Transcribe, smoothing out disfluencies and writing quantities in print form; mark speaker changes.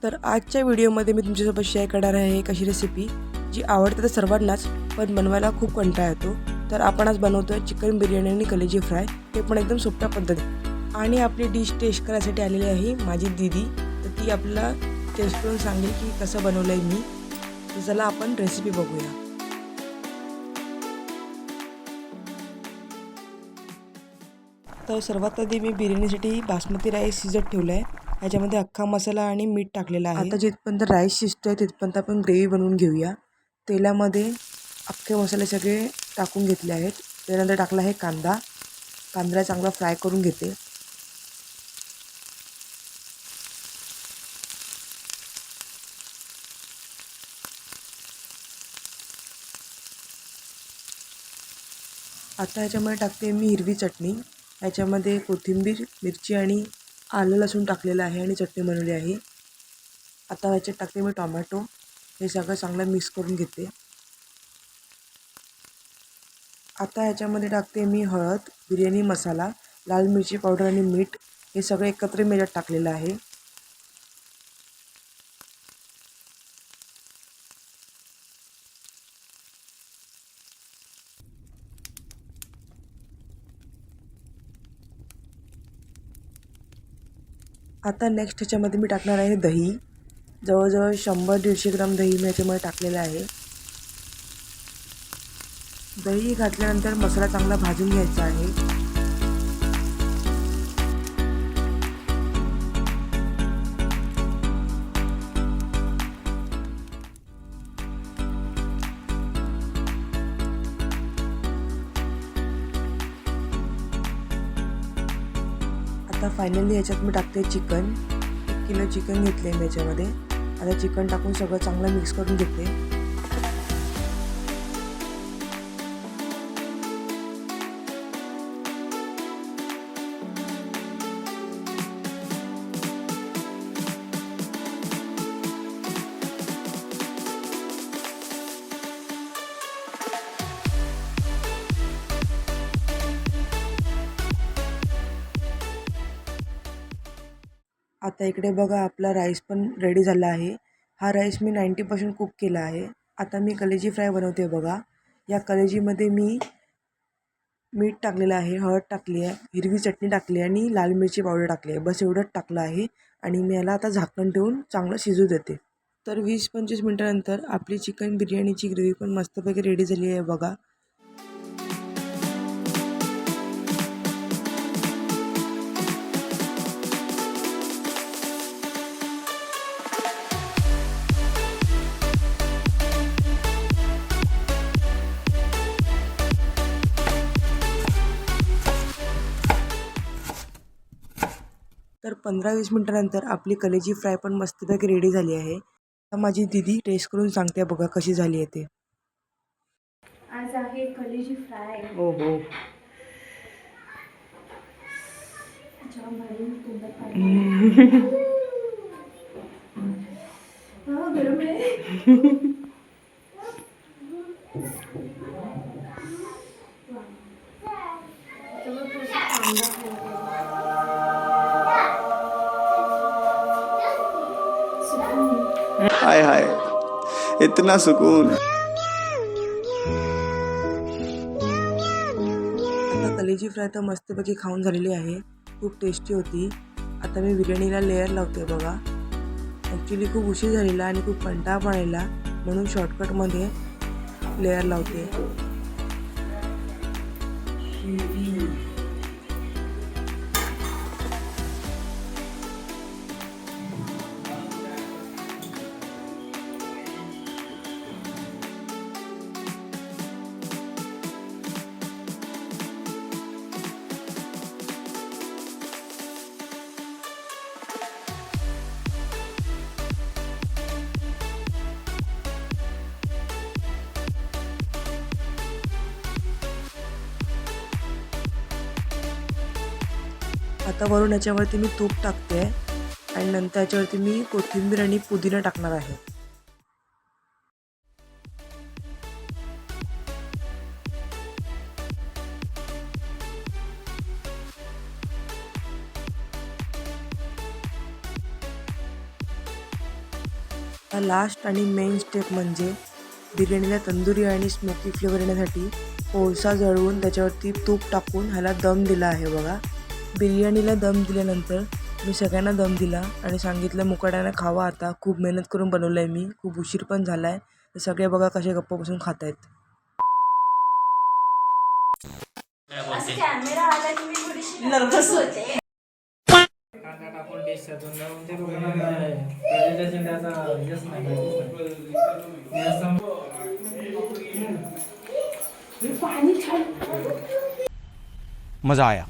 Speaker 1: तर आजच्या व्हिडिओमध्ये मी तुमच्यासोबत शेअर करणार आहे एक अशी रेसिपी जी आवडते तर सर्वांनाच, पण बनवायला खूप कंटाळा येतो. तर आपण आज बनवतोय चिकन बिर्याणी आणि कलेजी फ्राय, ते पण एकदम सोप्या पद्धतीत. आणि आपली डिश टेस्ट करायसाठी आलेली आहे माझी दीदी, तर ती आपल्याला टेस्ट करून सांगेल की कसं बनवलं आहे मी. तर चला आपण रेसिपी बघूया. तर सर्वात आधी मी बिर्याणीसाठी बासमती राईस शिजत ठेवला आहे. ह्याच्यामध्ये अख्खा मसाला आणि मीठ टाकलेलं आहे. आता जिथपर्यंत राईस शिजतोय तिथपर्यंत आपण ग्रेव्ही बनवून घेऊया. तेलामध्ये अख्खे मसाले सगळे टाकून घेतले आहेत. त्यानंतर टाकला आहे कांदा. कांद्याला चांगला फ्राय करून घेते. आता ह्याच्यामध्ये टाकते मी हिरवी चटणी. ह्याच्यामध्ये कोथिंबीर, मिरची आणि आलं लसूण टाकलेलं आहे आणि चटणी बनवली आहे. आता ह्याच्यात टाकते मी टोमॅटो. हे सगळं चांगलं मिक्स करून घेते. आता ह्याच्यामध्ये टाकते मी हळद, बिर्याणी मसाला, लाल मिरची पावडर आणि मीठ. हे सगळं एकत्र मी याच्यात टाकलेलं आहे. आता नेक्स्ट ह्याच्यामध्ये मी टाकणार आहे दही. जवळजवळ 100-150 ग्राम दही मी ह्याच्यामध्ये टाकलेलं आहे. दही घातल्यानंतर मसाला चांगला भाजून घ्यायचा आहे. आता फायनली ह्याच्यात मी टाकते चिकन. 1 किलो चिकन घेतले मी ह्याच्यामध्ये. आता चिकन टाकून सगळं चांगलं मिक्स करून घेते. आता इकडे बघा आपला राईस पण रेडी झाला आहे. हा राईस मी 90% कुक केला आहे. आता मी कलेजी फ्राय बनवते बघा. या कलेजीमध्ये मी मीठ टाकलेलं आहे, हळद टाकली आहे, हिरवी चटणी टाकली आहे आणि लाल मिरची पावडर टाकली आहे. बस एवढंच टाकलं आहे आणि मी याला आता झाकण ठेवून चांगलं शिजू देते. तर 20-25 मिनटानंतर आपली चिकन बिर्याणीची ग्रेव्ही पण मस्तपैकी रेडी झाली आहे बघा. तर 15-20 मिनटानंतर आपली कलेजी फ्राय पण मस्तपैकी रेडी झाली आहे. आता माझी दीदी टेस्ट करून सांगते बघा कशी झाली आहे ते.
Speaker 2: आज आहे कलेजी फ्राय.
Speaker 1: हो हो.
Speaker 2: जाम भारी तोंडात पाणी. हा गरम आहे.
Speaker 3: हाय हाय, इतना सुकून.
Speaker 1: आता कलेजी फ्राय तर मस्तपैकी खाऊन झालेली आहे. खूप टेस्टी होती. आता मी बिर्याणीला लेअर लावते बघा. ॲक्च्युली खूप उशीर झालेला आणि खूप कंटाळा पण आलेला, म्हणून शॉर्टकटमध्ये लेअर लावते. आता वरून याच्यावरती मी तूप टाकते आणि नंतर याच्यावरती मी कोथिंबीर आणि पुदिना टाकणार आहे. लास्ट आणि मेन स्टेप म्हणजे बिर्याणीला तंदुरी आणि स्मोकी फ्लेवर येण्यासाठी कोळसा जळवून त्याच्यावरती तूप टाकून ह्याला दम दिला आहे बघा. बिर्याणीला दम दिल्यानंतर मी सगळ्यांना दम दिला आणि सांगितलं मुकाट्यानं खावा आता. खूप मेहनत करून बनवलं आहे मी, खूप उशीर पण झाला आहे. तर सगळे बघा कसे गप्प बसून खात आहेत.
Speaker 2: कॅमेरा आला की मी थोडीशी नर्वस होते.
Speaker 4: कांदा टाकून डिश सजवून लावून ते प्रजेच्या शेंड्याचा हेच नाही
Speaker 2: पाणी छान
Speaker 5: मज़ा आया.